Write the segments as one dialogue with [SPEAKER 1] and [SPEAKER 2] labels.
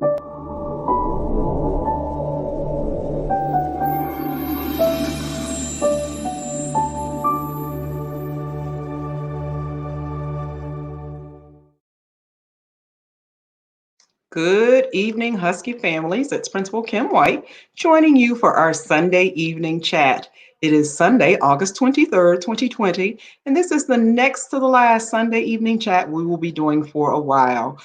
[SPEAKER 1] Good evening, Husky families. It's Principal Kim White joining you for our Sunday evening chat. It is Sunday, August 23rd, 2020, and this is the next to the last Sunday evening chat we will be doing for a while.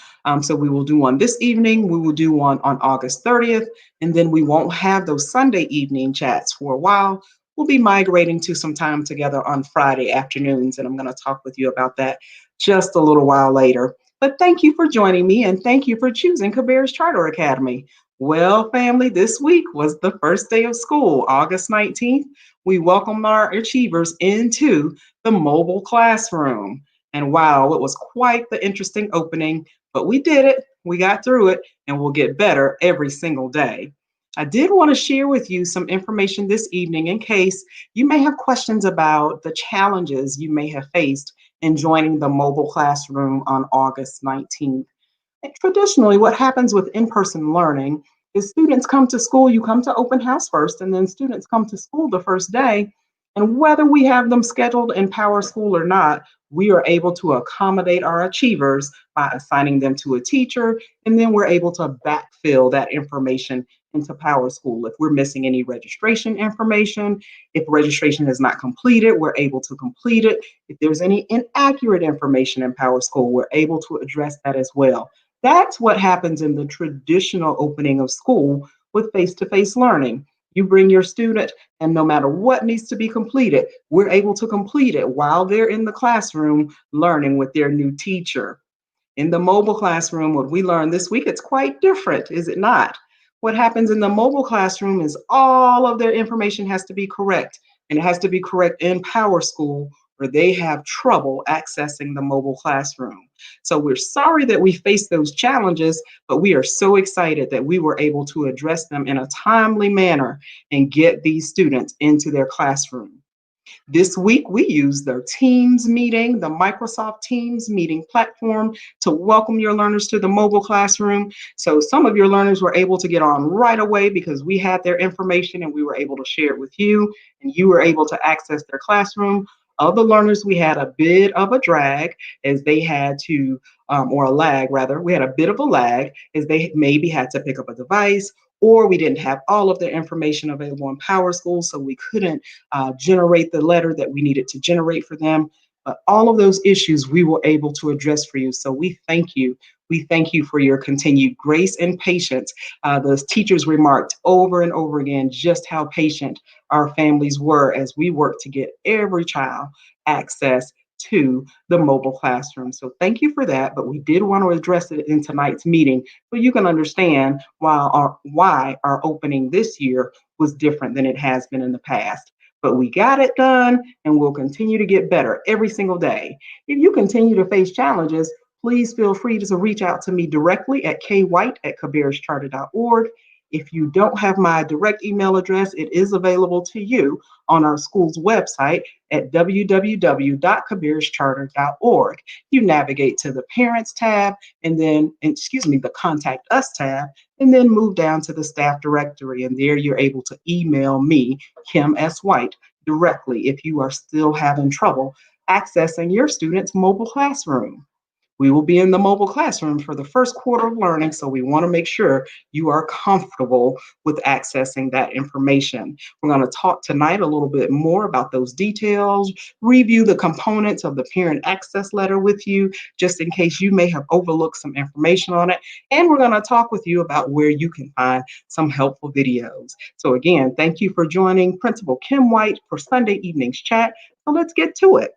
[SPEAKER 1] So we will do one this evening, we will do one on August 30th, and then we won't have those Sunday evening chats for a while. We'll be migrating to some time together on Friday afternoons, and I'm going to talk with you about that just a little while later. But thank you for joining me and thank you for choosing Kabir's Charter Academy. Well, family, this week was the first day of school, August 19th. We welcomed our achievers into the mobile classroom. And wow, it was quite the interesting opening, but we did it, we got through it, and we'll get better every single day. I did want to share with you some information this evening in case you may have questions about the challenges you may have faced in joining the mobile classroom on August 19th. And traditionally, what happens with in-person learning is students come to school, you come to open house first, and then students come to school the first day. And whether we have them scheduled in Power School or not, we are able to accommodate our achievers by assigning them to a teacher, and then we're able to backfill that information into Power School. If we're missing any registration information, if registration is not completed, we're able to complete it. If there's any inaccurate information in Power School, we're able to address that as well. That's what happens in the traditional opening of school with face-to-face learning. You bring your student, and no matter what needs to be completed, we're able to complete it while they're in the classroom learning with their new teacher. In the mobile classroom, what we learned this week, it's quite different, is it not? What happens in the mobile classroom is all of their information has to be correct, and it has to be correct in Power School, or they have trouble accessing the mobile classroom. So we're sorry that we faced those challenges, but we are so excited that we were able to address them in a timely manner and get these students into their classroom. This week, we used the Teams meeting, the Microsoft Teams meeting platform to welcome your learners to the mobile classroom. So some of your learners were able to get on right away because we had their information and we were able to share it with you, and you were able to access their classroom. Other learners, we had a bit of a drag as they had to, or a lag rather, we had a bit of a lag as they maybe had to pick up a device, or we didn't have all of their information available in Power School, so we couldn't generate the letter that we needed to generate for them. But all of those issues we were able to address for you. So we thank you. We thank you for your continued grace and patience. The teachers remarked over and over again just how patient our families were as we worked to get every child access to the mobile classroom. So thank you for that, but we did want to address it in tonight's meeting so you can understand why our opening this year was different than it has been in the past. But we got it done and we'll continue to get better every single day. If you continue to face challenges, please feel free to reach out to me directly at kwhite@kabirscharter.org. If you don't have my direct email address, it is available to you on our school's website at www.kabirscharter.org. You navigate to the Parents tab and then, the Contact Us tab, and then move down to the Staff Directory. And there you're able to email me, Kim S. White, directly if you are still having trouble accessing your student's mobile classroom. We will be in the mobile classroom for the first quarter of learning, so we want to make sure you are comfortable with accessing that information. We're going to talk tonight a little bit more about those details, review the components of the parent access letter with you, just in case you may have overlooked some information on it. And we're going to talk with you about where you can find some helpful videos. So again, thank you for joining Principal Kim White for Sunday evening's chat. So let's get to it.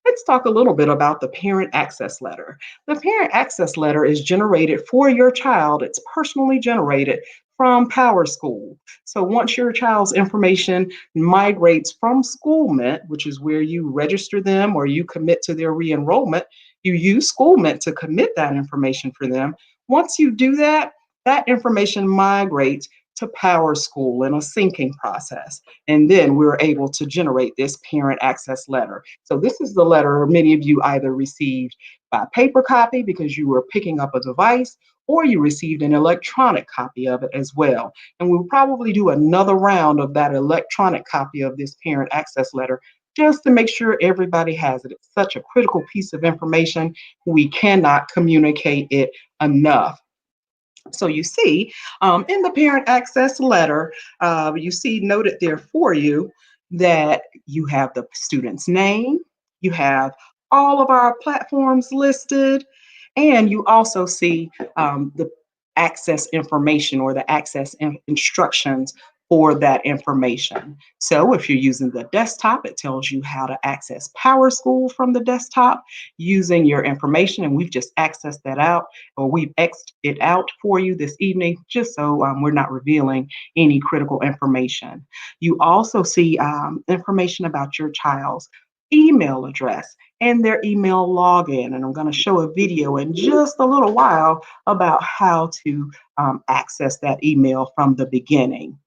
[SPEAKER 1] Let's talk a little bit about the parent access letter. The parent access letter is generated for your child. It's personally generated from Power School. So once your child's information migrates from Schoolment, which is where you register them or you commit to their re-enrollment, you use Schoolment to commit that information for them. Once you do that, that information migrates to Power School in a syncing process. And then we were able to generate this parent access letter. So this is the letter many of you either received by paper copy because you were picking up a device, or you received an electronic copy of it as well. And we'll probably do another round of that electronic copy of this parent access letter just to make sure everybody has it. It's such a critical piece of information. We cannot communicate it enough. So you see, in the parent access letter, you see noted there for you that you have the student's name, you have all of our platforms listed, and you also see the access information or the access instructions for that information. So if you're using the desktop, it tells you how to access PowerSchool from the desktop using your information, and we've just accessed that out, or we've X'd it out for you this evening, just so we're not revealing any critical information. You also see information about your child's email address and their email login. And I'm going to show a video in just a little while about how to access that email from the beginning.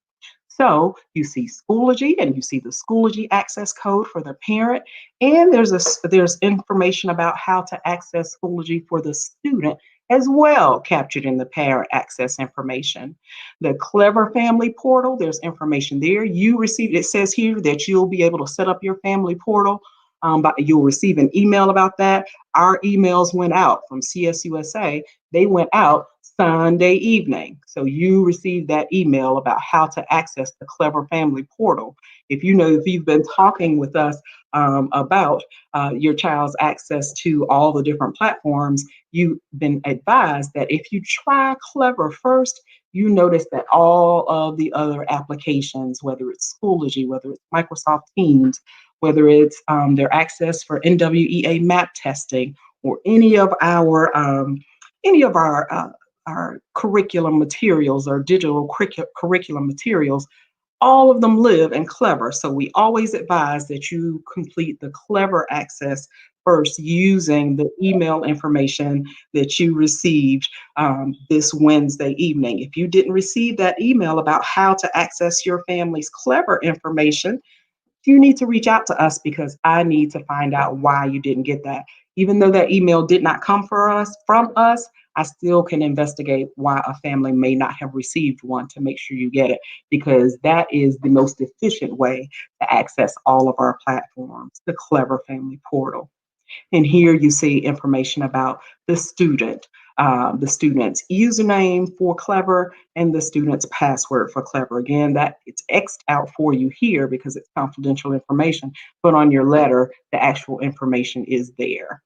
[SPEAKER 1] So you see Schoology, and you see the Schoology access code for the parent, and there's information about how to access Schoology for the student as well, captured in the parent access information. The Clever Family Portal, there's information there. You received, it says here that you'll be able to set up your family portal, but you'll receive an email about that. Our emails went out from CSUSA. They went out Sunday evening. So you received that email about how to access the Clever Family Portal. If you've been talking with us about your child's access to all the different platforms, you've been advised that if you try Clever first, you notice that all of the other applications, whether it's Schoology, whether it's Microsoft Teams, whether it's their access for NWEA map testing, or any of our curriculum materials or digital curriculum materials, all of them live in Clever. So we always advise that you complete the Clever access first using the email information that you received this Wednesday evening. If you didn't receive that email about how to access your family's Clever information, you need to reach out to us, because I need to find out why you didn't get that. Even though that email did not come from us, I still can investigate why a family may not have received one to make sure you get it, because that is the most efficient way to access all of our platforms, the Clever Family Portal. And here you see information about the student's username for Clever, and the student's password for Clever. Again, that it's X'd out for you here because it's confidential information, but on your letter, the actual information is there.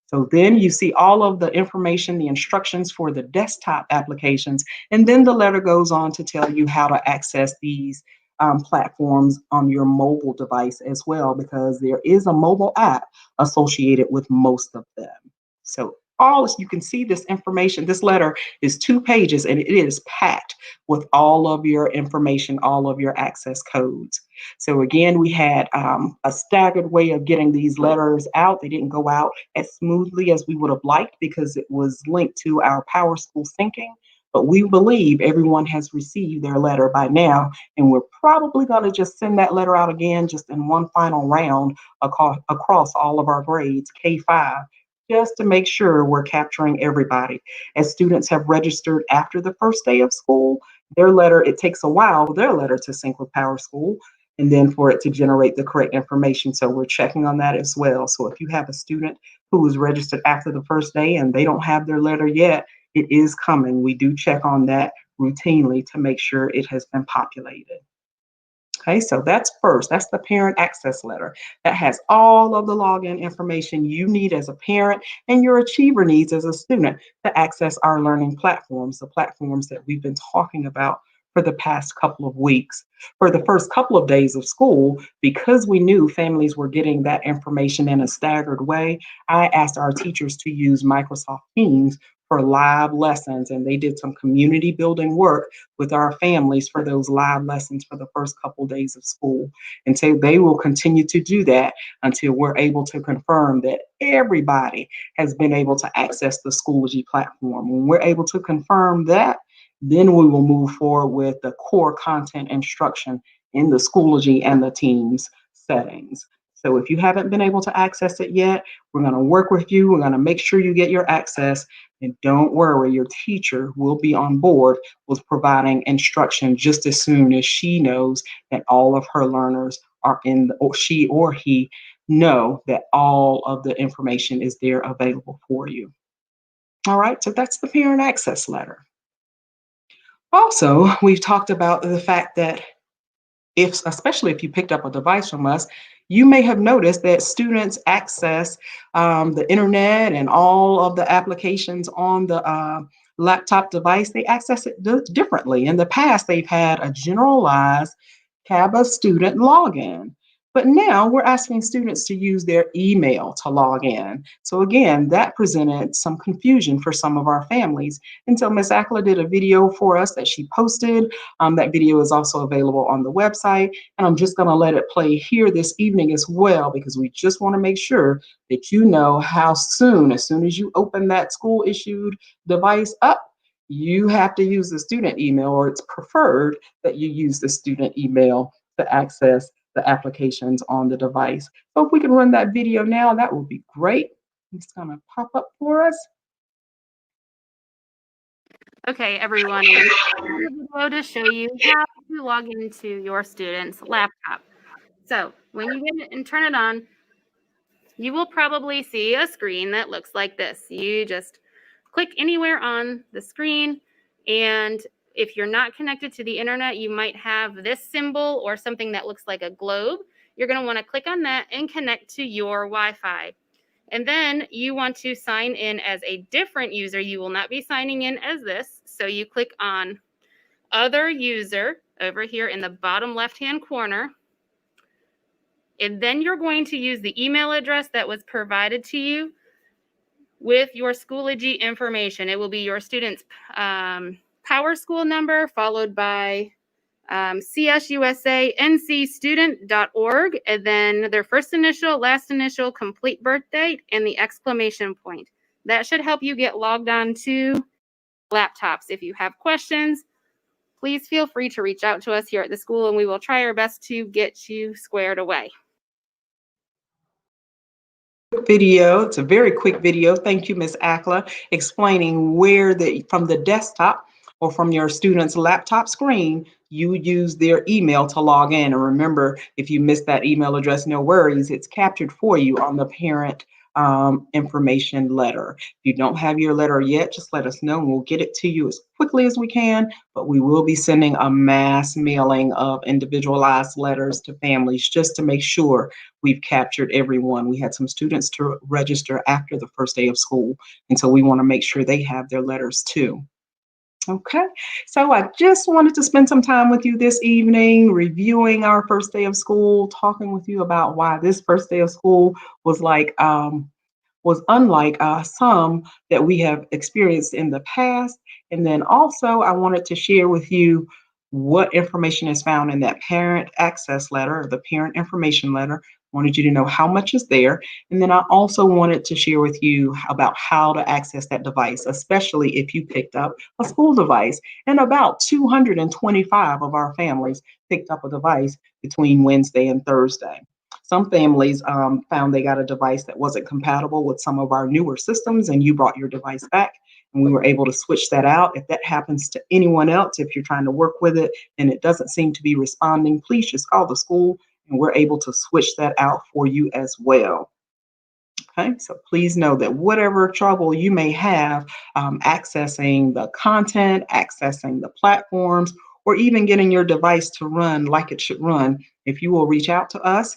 [SPEAKER 1] So then you see all of the information, the instructions for the desktop applications, and then the letter goes on to tell you how to access these platforms on your mobile device as well, because there is a mobile app associated with most of them. So you can see this information. This letter is 2 pages, and it is packed with all of your information, all of your access codes. So again, we had a staggered way of getting these letters out. They didn't go out as smoothly as we would have liked because it was linked to our PowerSchool syncing. But we believe everyone has received their letter by now, and we're probably going to just send that letter out again, just in one final round across all of our grades, K-5, just to make sure we're capturing everybody. As students have registered after the first day of school, it takes a while for their letter to sync with PowerSchool, and then for it to generate the correct information. So we're checking on that as well. So if you have a student who was registered after the first day and they don't have their letter yet, it is coming. We do check on that routinely to make sure it has been populated. Okay, so that's first. That's the parent access letter. That has all of the login information you need as a parent and your achiever needs as a student to access our learning platforms, the platforms that we've been talking about for the past couple of weeks. For the first couple of days of school, because we knew families were getting that information in a staggered way, I asked our teachers to use Microsoft Teams for live lessons, and they did some community building work with our families for those live lessons for the first couple of days of school. And so they will continue to do that until we're able to confirm that everybody has been able to access the Schoology platform. When we're able to confirm that, Then we will move forward with the core content instruction in the Schoology and the Teams settings. So if you haven't been able to access it yet, we're going to work with you. We're going to make sure you get your access. And don't worry, your teacher will be on board with providing instruction just as soon as she knows that all of her learners are in, or she or he know that all of the information is there available for you. All right, so that's the parent access letter. Also, we've talked about the fact that if, especially if you picked up a device from us, you may have noticed that students access the internet and all of the applications on the laptop device. They access it differently. In the past, they've had a generalized have a student login. But now we're asking students to use their email to log in. So again, that presented some confusion for some of our families. And so Ms. Ackler did a video for us that she posted. That video is also available on the website. And I'm just going to let it play here this evening as well, because we just want to make sure that you know how soon, as soon as you open that school issued device up, you have to use the student email, or it's preferred that you use the student email to access the applications on the device. So if we can run that video now, that would be great. It's going to pop up for us.
[SPEAKER 2] Okay, everyone, I'm going to video to show you how to log into your student's laptop. So when you get it and turn it on, you will probably see a screen that looks like this. You just click anywhere on the screen, and if you're not connected to the internet, you might have this symbol or something that looks like a globe. You're going to want to click on that and connect to your Wi-Fi. And then you want to sign in as a different user. You will not be signing in as this. So you click on Other User over here in the bottom left-hand corner. And then you're going to use the email address that was provided to you with your Schoology information. It will be your student's Power School number followed by CSUSA-NCstudent.org, and then their first initial, last initial, complete birth date, and the exclamation point. That should help you get logged on to laptops. If you have questions, please feel free to reach out to us here at the school, and we will try our best to get you squared away.
[SPEAKER 1] Video. It's a very quick video. Thank you, Ms. Ackler, explaining where from the desktop or from your student's laptop screen, you use their email to log in. And remember, if you missed that email address, no worries. It's captured for you on the parent information letter. If you don't have your letter yet, just let us know and we'll get it to you as quickly as we can. But we will be sending a mass mailing of individualized letters to families just to make sure we've captured everyone. We had some students to register after the first day of school, and so we want to make sure they have their letters too. Okay, so I just wanted to spend some time with you this evening, reviewing our first day of school, talking with you about why this first day of school was was unlike some that we have experienced in the past. And then also I wanted to share with you what information is found in that parent access letter, or the parent information letter. Wanted you to know how much is there. And then I also wanted to share with you about how to access that device, especially if you picked up a school device. And about 225 of our families picked up a device between Wednesday and Thursday. Some families found they got a device that wasn't compatible with some of our newer systems, and you brought your device back, and we were able to switch that out. If that happens to anyone else, if you're trying to work with it and it doesn't seem to be responding, please just call the school and we're able to switch that out for you as well. Okay, so please know that whatever trouble you may have accessing the content, accessing the platforms, or even getting your device to run like it should run, if you will reach out to us,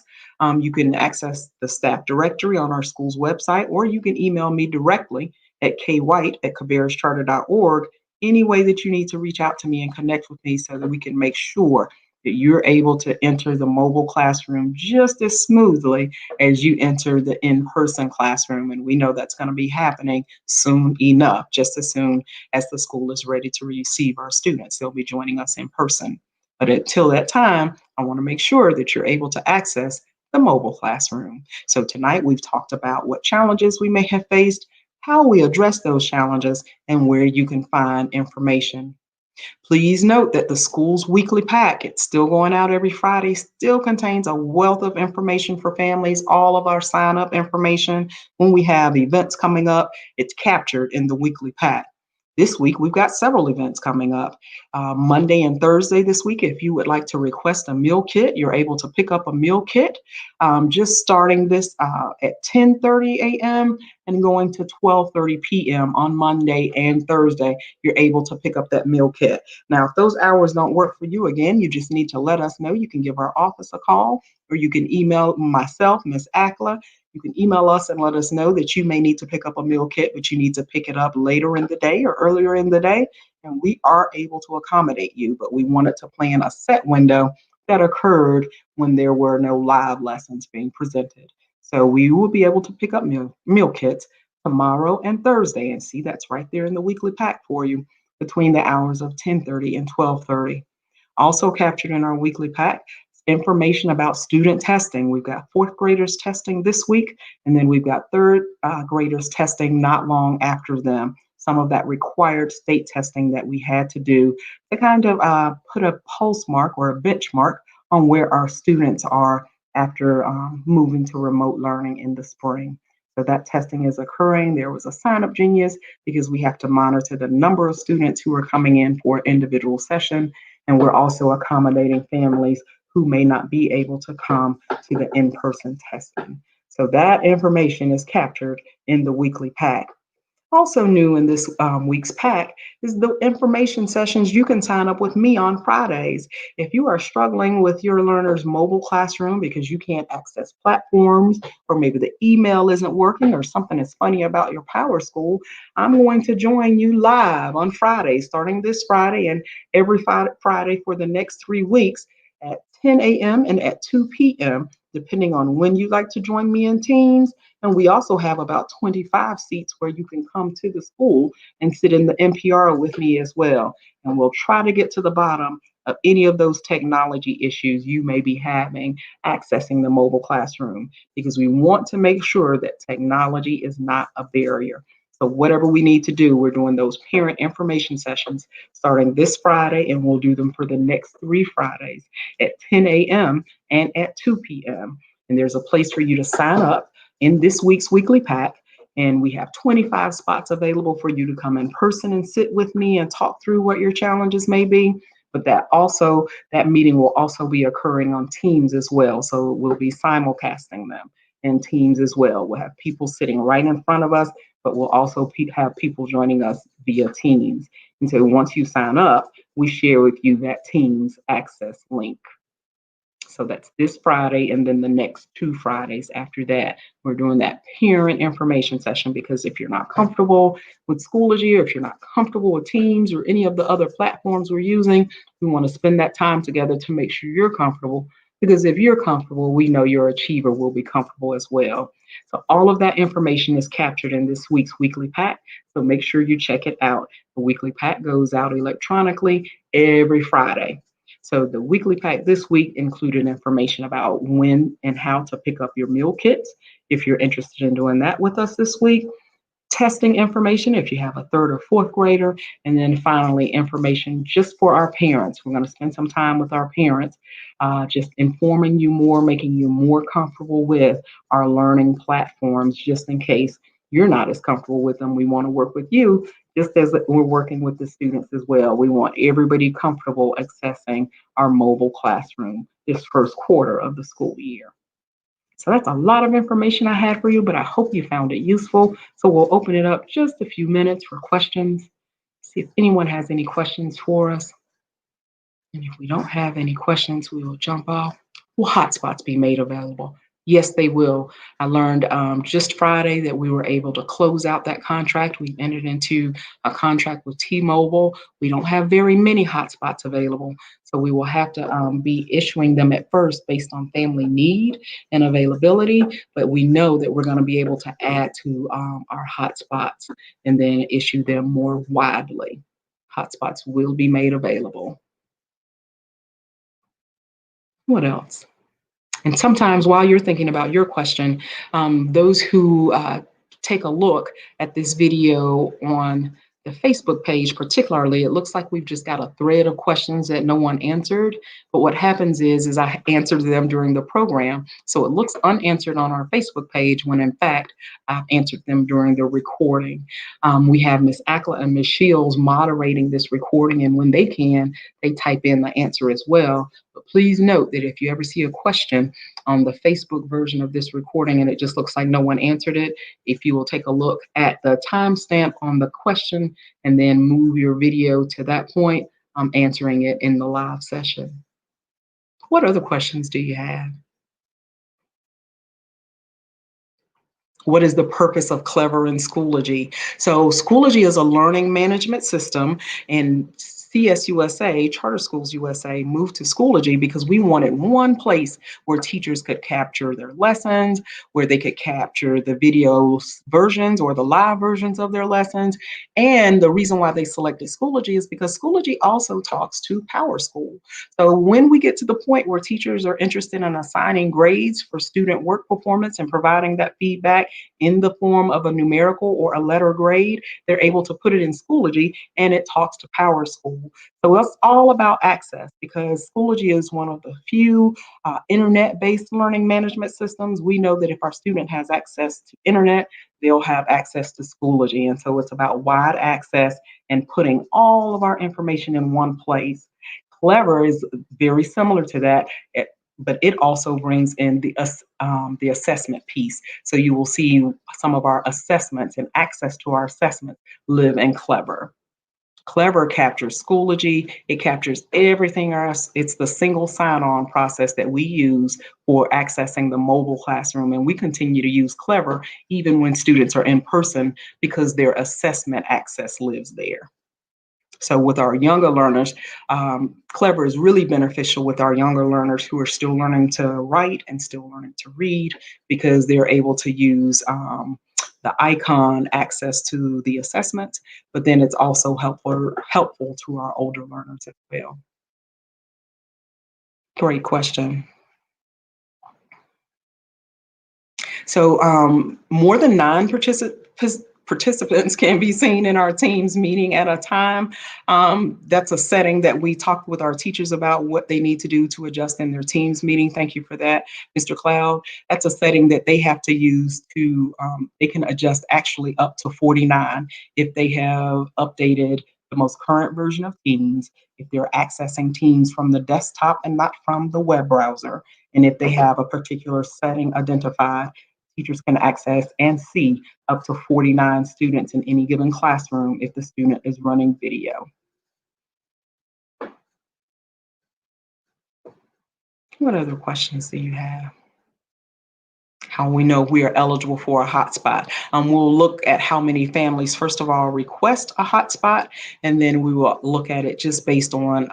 [SPEAKER 1] you can access the staff directory on our school's website, or you can email me directly at kwhite@cabarruscharter.org. Any way that you need to reach out to me and connect with me so that we can make sure that you're able to enter the mobile classroom just as smoothly as you enter the in-person classroom. And we know that's going to be happening soon enough, just as soon as the school is ready to receive our students. They'll be joining us in person. But until that time, I want to make sure that you're able to access the mobile classroom. So tonight we've talked about what challenges we may have faced, how we address those challenges, and where you can find information. Please note that the school's weekly pack, it's still going out every Friday, still contains a wealth of information for families, all of our sign up information. When we have events coming up, it's captured in the weekly pack. This week, we've got several events coming up. Monday and Thursday this week, if you would like to request a meal kit, you're able to pick up a meal kit just starting this at 10:30 a.m. and going to 12:30 p.m. on Monday and Thursday. You're able to pick up that meal kit. Now, if those hours don't work for you, again, you just need to let us know. You can give our office a call or you can email myself, Miss Akla. You can email us and let us know that you may need to pick up a meal kit, but you need to pick it up later in the day or earlier in the day. And we are able to accommodate you, but we wanted to plan a set window that occurred when there were no live lessons being presented. So we will be able to pick up meal kits tomorrow and Thursday. And see, that's right there in the weekly pack for you between the hours of 10:30 and 12:30. Also captured in our weekly pack, information about student testing. We've got fourth graders testing this week, and then we've got third graders testing not long after them. Some of that required state testing that we had to do to kind of put a pulse mark or a benchmark on where our students are after moving to remote learning in the spring. So that testing is occurring. There was a sign up genius because we have to monitor the number of students who are coming in for individual session. And we're also accommodating families who may not be able to come to the in-person testing. So that information is captured in the weekly pack. Also new in this week's pack is the information sessions. You can sign up with me on Fridays. If you are struggling with your learner's mobile classroom because you can't access platforms, or maybe the email isn't working, or something is funny about your Power School, I'm going to join you live on Fridays, starting this Friday and every Friday for the next 3 weeks at 10 a.m. and at 2 p.m., depending on when you'd like to join me in Teams. And we also have about 25 seats where you can come to the school and sit in the NPR with me as well. And we'll try to get to the bottom of any of those technology issues you may be having accessing the mobile classroom, because we want to make sure that technology is not a barrier. So whatever we need to do, we're doing those parent information sessions starting this Friday, and we'll do them for the next 3 Fridays at 10 a.m. and at 2 p.m. And there's a place for you to sign up in this week's weekly pack. And we have 25 spots available for you to come in person and sit with me and talk through what your challenges may be. But that meeting will also be occurring on Teams as well. So we'll be simulcasting them in Teams as well. We'll have people sitting right in front of us, but we'll also have people joining us via Teams. And so once you sign up, we share with you that Teams access link. So that's this Friday, and then the next 2 Fridays after that, we're doing that parent information session, because if you're not comfortable with Schoology, or if you're not comfortable with Teams or any of the other platforms we're using, we want to spend that time together to make sure you're comfortable. Because if you're comfortable, we know your achiever will be comfortable as well. So all of that information is captured in this week's weekly pack. So make sure you check it out. The weekly pack goes out electronically every Friday. So the weekly pack this week included information about when and how to pick up your meal kits, if you're interested in doing that with us this week. Testing information if you have a third or fourth grader, and then finally information just for our parents. We're going to spend some time with our parents, just informing you more, making you more comfortable with our learning platforms, just in case you're not as comfortable with them. We want to work with you just as we're working with the students as well. We want everybody comfortable accessing our mobile classroom this first quarter of the school year. So that's a lot of information I had for you, but I hope you found it useful. So we'll open it up just a few minutes for questions. See if anyone has any questions for us. And if we don't have any questions, we will jump off. Will hotspots be made available? Yes, they will. I learned just Friday that we were able to close out that contract. We entered into a contract with T-Mobile. We don't have very many hotspots available, so we will have to be issuing them at first based on family need and availability. But we know that we're going to be able to add to our hotspots and then issue them more widely. Hotspots will be made available. What else? And sometimes while you're thinking about your question, those who take a look at this video on The Facebook page, particularly, it looks like we've just got a thread of questions that no one answered. But what happens is I answered them during the program. So it looks unanswered on our Facebook page when in fact I've answered them during the recording. We have Miss Ackla and Miss Shields moderating this recording, and when they can, they type in the answer as well. But please note that if you ever see a question on the Facebook version of this recording and it just looks like no one answered it, if you will take a look at the timestamp on the question and then move your video to that point, I'm answering it in the live session. What other questions do you have? What is the purpose of Clever in Schoology? So Schoology is a learning management system, and CSUSA, Charter Schools USA, moved to Schoology because we wanted one place where teachers could capture their lessons, where they could capture the video versions or the live versions of their lessons. And the reason why they selected Schoology is because Schoology also talks to PowerSchool. So when we get to the point where teachers are interested in assigning grades for student work performance and providing that feedback in the form of a numerical or a letter grade, they're able to put it in Schoology and it talks to PowerSchool. So it's all about access because Schoology is one of the few internet-based learning management systems. We know that if our student has access to internet, they'll have access to Schoology. And so it's about wide access and putting all of our information in one place. Clever is very similar to that, but it also brings in the assessment piece. So you will see some of our assessments and access to our assessments live in Clever. Clever captures Schoology. It captures everything else. It's the single sign-on process that we use for accessing the mobile classroom. And we continue to use Clever even when students are in person because their assessment access lives there. So with our younger learners, Clever is really beneficial with our younger learners who are still learning to write and still learning to read because they're able to use the icon access to the assessment, but then it's also helpful to our older learners as well. Great question. So more than 9 participants can be seen in our teams meeting at a time. That's a setting that we talked with our teachers about what they need to do to adjust in their teams meeting. Thank you for that, Mr. Cloud. That's a setting that they have to use to, they can adjust actually up to 49 if they have updated the most current version of Teams, if they're accessing Teams from the desktop and not from the web browser, and if they have a particular setting identified, teachers can access and see up to 49 students in any given classroom if the student is running video. What other questions do you have? How we know we are eligible for a hotspot. We'll look at how many families, first of all, request a hotspot, and then we will look at it just based on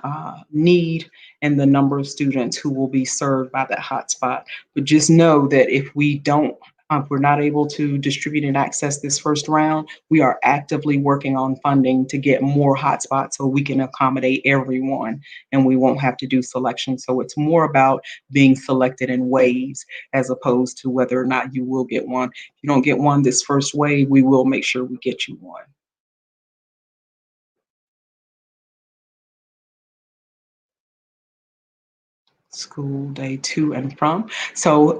[SPEAKER 1] need and the number of students who will be served by that hotspot. But just know that if we're not able to distribute and access this first round, we are actively working on funding to get more hotspots so we can accommodate everyone and we won't have to do selection. So it's more about being selected in waves as opposed to whether or not you will get one. If you don't get one this first wave, we will make sure we get you one. School day to and from. So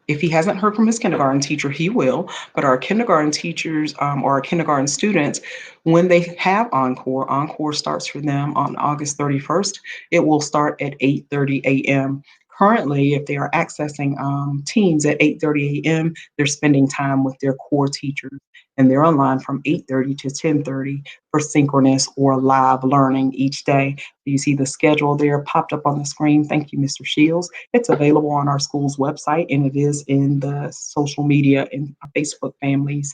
[SPEAKER 1] if he hasn't heard from his kindergarten teacher, he will. But our kindergarten teachers or our kindergarten students, when they have Encore starts for them on August 31st. It will start at 8:30 a.m. Currently, if they are accessing Teams at 8:30 a.m., they're spending time with their core teachers, and they're online from 8:30 to 10:30 for synchronous or live learning each day. You see the schedule there popped up on the screen. Thank you, Mr. Shields. It's available on our school's website, and it is in the social media and Facebook families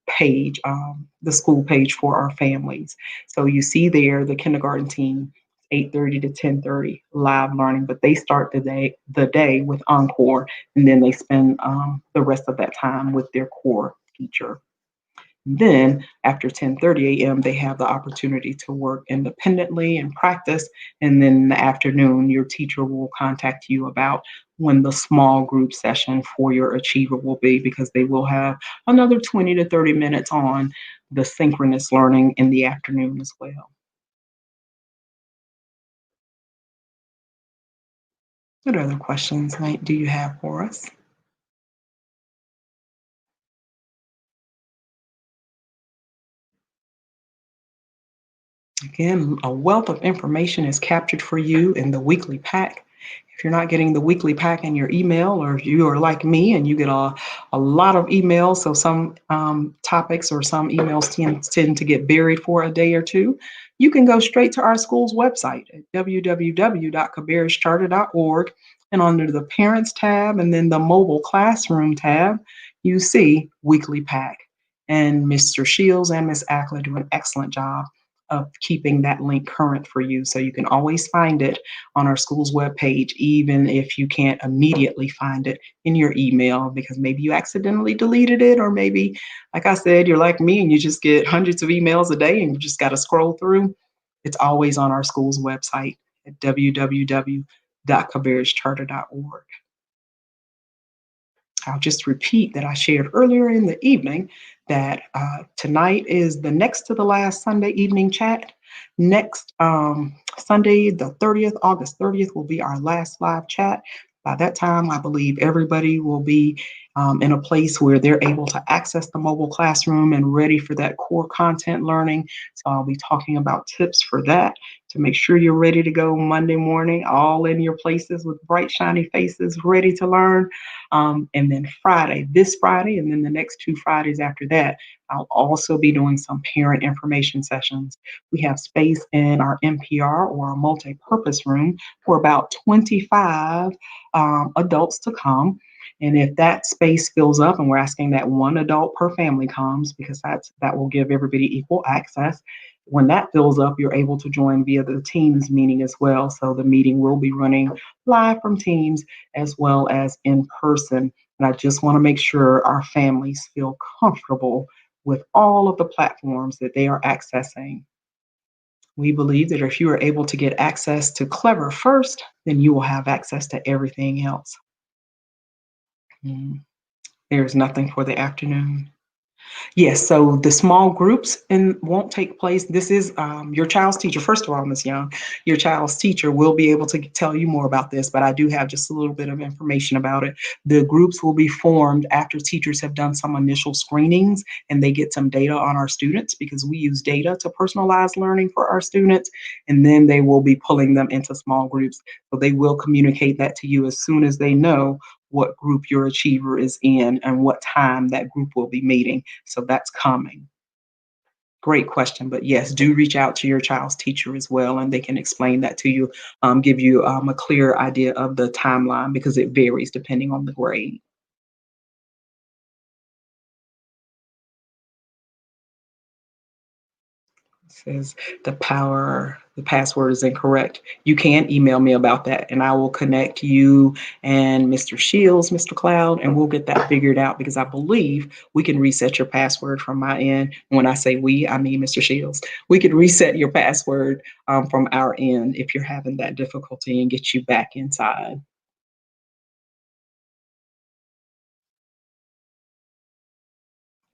[SPEAKER 1] page, the school page for our families. So you see there the kindergarten team, 8:30 to 10:30 live learning, but they start the day with Encore, and then they spend the rest of that time with their core teacher. Then after 10:30 a.m., they have the opportunity to work independently and practice. And then in the afternoon, your teacher will contact you about when the small group session for your achiever will be, because they will have another 20 to 30 minutes on the synchronous learning in the afternoon as well. What other questions do you have for us? Again, a wealth of information is captured for you in the weekly pack. If you're not getting the weekly pack in your email, or if you are like me and you get a lot of emails, so some topics or some emails tend to get buried for a day or two, you can go straight to our school's website at www.cabarruscharter.org. And under the Parents tab and then the Mobile Classroom tab, you see Weekly Pack. And Mr. Shields and Miss Ackler do an excellent job of keeping that link current for you. So you can always find it on our school's webpage, even if you can't immediately find it in your email because maybe you accidentally deleted it, or maybe, like I said, you're like me and you just get hundreds of emails a day and you just got to scroll through. It's always on our school's website at www.cabarruscharter.org. I'll just repeat that I shared earlier in the evening that tonight is the next to the last Sunday evening chat. Next Sunday, the 30th, August 30th, will be our last live chat. By that time, I believe everybody will be in a place where they're able to access the mobile classroom and ready for that core content learning. So I'll be talking about tips for that to make sure you're ready to go Monday morning, all in your places with bright, shiny faces, ready to learn. And then Friday, this Friday, and then the next 2 Fridays after that, I'll also be doing some parent information sessions. We have space in our MPR, or a multi-purpose room, for about 25 adults to come. And if that space fills up, and we're asking that one adult per family comes, because that will give everybody equal access. When that fills up, you're able to join via the Teams meeting as well. So the meeting will be running live from Teams as well as in person. And I just want to make sure our families feel comfortable with all of the platforms that they are accessing. We believe that if you are able to get access to Clever first, then you will have access to everything else. There's nothing for the afternoon. Yes, so the small groups won't take place. This is your child's teacher. First of all, Ms. Young, your child's teacher will be able to tell you more about this, but I do have just a little bit of information about it. The groups will be formed after teachers have done some initial screenings and they get some data on our students, because we use data to personalize learning for our students, and then they will be pulling them into small groups. So they will communicate that to you as soon as they know what group your achiever is in and what time that group will be meeting. So that's coming. Great question. But yes, do reach out to your child's teacher as well, and they can explain that to you, give you a clear idea of the timeline, because it varies depending on the grade. Says the password is incorrect. You can email me about that, and I will connect you and Mr. Shields, Mr. Cloud, and we'll get that figured out, because I believe we can reset your password from my end. When I say we, I mean Mr. Shields. We could reset your password from our end if you're having that difficulty, and get you back inside.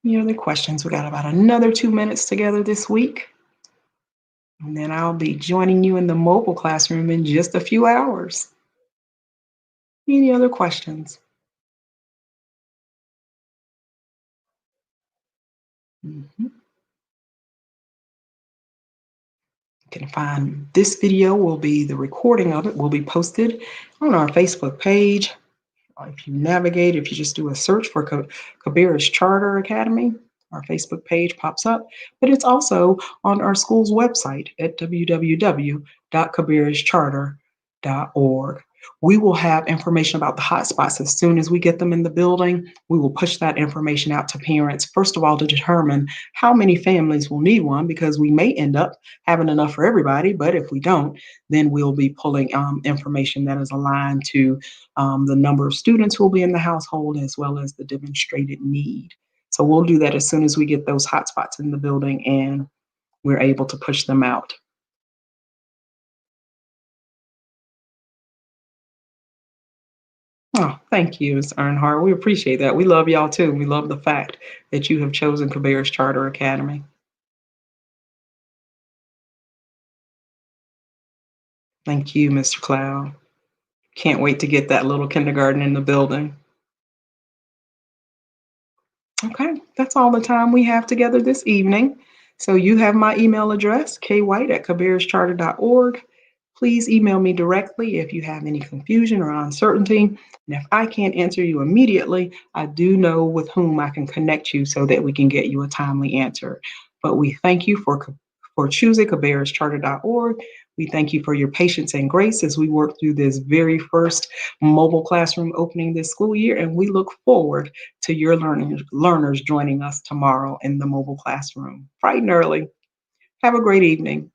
[SPEAKER 1] Any other questions? We got about another 2 minutes together this week. And then I'll be joining you in the mobile classroom in just a few hours. Any other questions? Mhm. You can find this video, will be the recording of it, will be posted on our Facebook page. If you navigate, if you just do a search for Cabarrus Charter Academy, our Facebook page pops up, but it's also on our school's website at www.cabarruscharter.org. We will have information about the hotspots as soon as we get them in the building. We will push that information out to parents, first of all, to determine how many families will need one, because we may end up having enough for everybody, but if we don't, then we'll be pulling information that is aligned to the number of students who will be in the household, as well as the demonstrated need. So we'll do that as soon as we get those hotspots in the building and we're able to push them out. Oh, thank you, Ms. Earnhardt. We appreciate that. We love y'all too. We love the fact that you have chosen Cabarrus Charter Academy. Thank you, Mr. Cloud. Can't wait to get that little kindergarten in the building. Okay, that's all the time we have together this evening. So you have my email address, kwhite@cabarruscharter.org. Please email me directly if you have any confusion or uncertainty. And if I can't answer you immediately, I do know with whom I can connect you so that we can get you a timely answer. But we thank you for choosing cabarruscharter.org. We thank you for your patience and grace as we work through this very first mobile classroom opening this school year, and we look forward to your learners joining us tomorrow in the mobile classroom, bright and early. Have a great evening.